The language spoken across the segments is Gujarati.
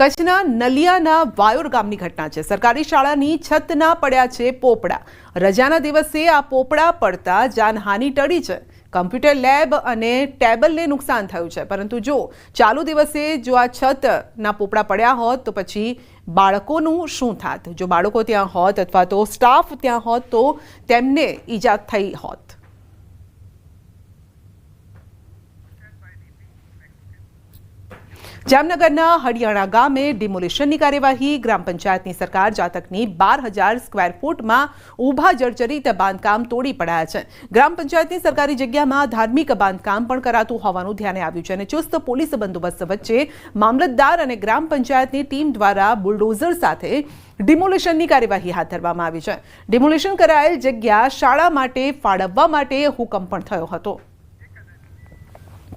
કચ્છના નલિયાના વાયોર ગામની ઘટના છે। સરકારી શાળાની છતના પડ્યા છે પોપડા। રજાના દિવસે આ પોપડા પડતા જાનહાનિ ટળી છે। કમ્પ્યુટર લેબ અને ટેબલને નુકસાન થયું છે, પરંતુ જો ચાલુ દિવસે જો આ છતના પોપડા પડ્યા હોત તો પછી બાળકોનું શું થાત? જો બાળકો ત્યાં હોત અથવા તો સ્ટાફ ત્યાં હોત તો તેમને ઈજા થઈ હોત। જામનગરના હડિયાણા ગામે ડિમોલિશનની કાર્યવાહી। ગ્રામ પંચાયતની સરકાર જાતકની 12,000 સ્ક્વેર ફૂટમાં ઊભા જર્જરિત બાંધકામ તોડી પડાયા છે। ગ્રામ પંચાયતની સરકારી જગ્યામાં ધાર્મિક બાંધકામ પણ કરાતું હોવાનું ધ્યાને આવ્યું છે અને ચુસ્ત પોલીસ બંદોબસ્ત વચ્ચે મામલતદાર અને ગ્રામ પંચાયતની ટીમ દ્વારા બુલડોઝર સાથે ડિમોલિશનની કાર્યવાહી હાથ ધરવામાં આવી છે। ડિમોલિશન કરાયેલ જગ્યા શાળા માટે ફાળવવા માટે હુકમ પણ થયો હતો।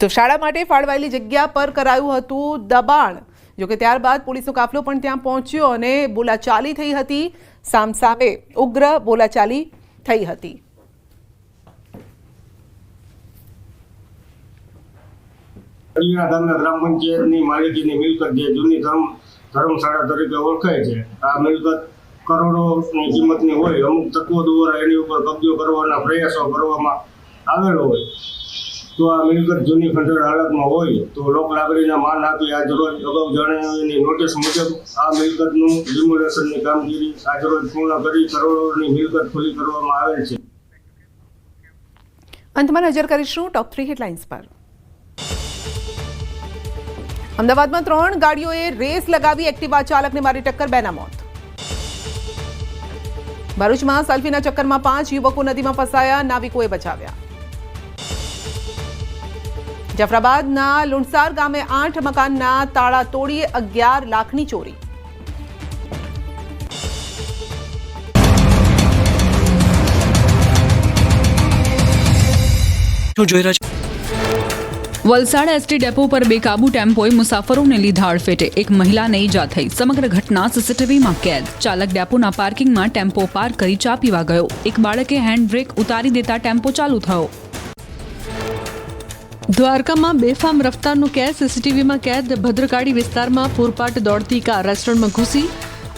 તો શાળા માટે ફાળવાયેલી જગ્યા પર કરાયું હતું દબાણ। જો કે ત્યારબાદ પોલીસનો કાફલો પણ ત્યાં પહોંચ્યો અને બોલાચાલી થઈ હતી। સામસામે ઉગ્ર બોલાચાલી થઈ હતી। ગામના ગ્રામ પંચાયતની માલિકીની મિલકત જે જૂની ધર્મશાળા તરીકે ઓળખાય છે, આ મિલકત કરોડોની કિંમતની હોય। અમુક તત્વો દ્વારા એની ઉપર કબજો કરવાના પ્રયાસો કરવામાં આવેલો હોય તો આ મિલકત જૂની ખંડેર હાલતમાં હોય તો લોક લાગણીના માન આપી આજરોજ અગાઉ જણાવેલી નોટિસ મુજબ આ મિલકતનું ડિમોલેશનની કામગીરી આજરોજ પૂર્ણ કરી કરોડોની મિલકત ખુલ્લી કરવામાં આવેલ છે। અંતમાં નજર કરીશું ટોપ 3 હેડલાઇન્સ પર। અમદાવાદમાં 3 ગાડીઓએ રેસ લગાવી એક્ટિવા ચાલકને મારી ટક્કર, 2ના મોત। ભરૂચમાં સેલ્ફીના ચક્કરમાં 5 યુવકો નદીમાં ફસાયા, નાવિકોએ બચાવ્યા। જાફરાબાદના લુણસાર ગામે 8 મકાનના તાળા તોડી 11 લાખની ચોરી। વલસાડ એસટી ડેપો પર બેકાબુ ટેમ્પોએ મુસાફરોને લીધા અડફેટે, એક મહિલાને ઈજા થઈ। સમગ્ર ઘટના સીસીટીવીમાં કેદ। ચાલક ડેપોના પાર્કિંગમાં ટેમ્પો પાર્ક કરી ચા પીવા ગયો। એક બાળકે હેન્ડ બ્રેક ઉતારી દેતા ટેમ્પો ચાલુ થયો। દ્વારકામાં બેફામ રફતારનો કેસ સીસીટીવીમાં કેદ। ભદ્રકાળી વિસ્તારમાં પૂરપાટ દોડતી કાર રેસ્ટોરન્ટમાં ઘૂસી।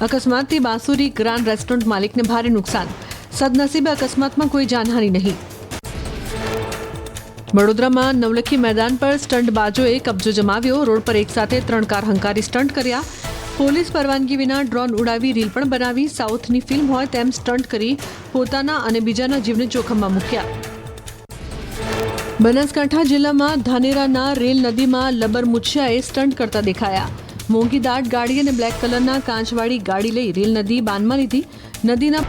અકસ્માતથી બાંસુરી ગ્રાન્ડ રેસ્ટોરન્ટ માલિકને ભારે નુકસાન। સદનસીબે અકસ્માતમાં કોઈ જાનહાનિ નહીં। વડોદરામાં નવલખી મેદાન પર સ્ટંટબાજોએ કબજો જમાવ્યો। રોડ પર એકસાથે 3 કાર હંકારી સ્ટંટ કર્યા। પોલીસ પરવાનગી વિના ડ્રોન ઉડાવી રીલ પણ બનાવી। સાઉથની ફિલ્મ હોય તેમ સ્ટંટ કરી પોતાના અને બીજાના જીવને જોખમમાં મૂક્યા। બનાસકાંઠા જિલ્લામાં ધાનેરાના રેલ નદીમાં લબરમુછિયાએ સ્ટંટ કરતા દેખાયા। મોંઘી દાટ ગાડી અને બ્લેક કલરના કાંચવાળી ગાડી લઈ રેલ નદી બાનમાં લીધી। નદીના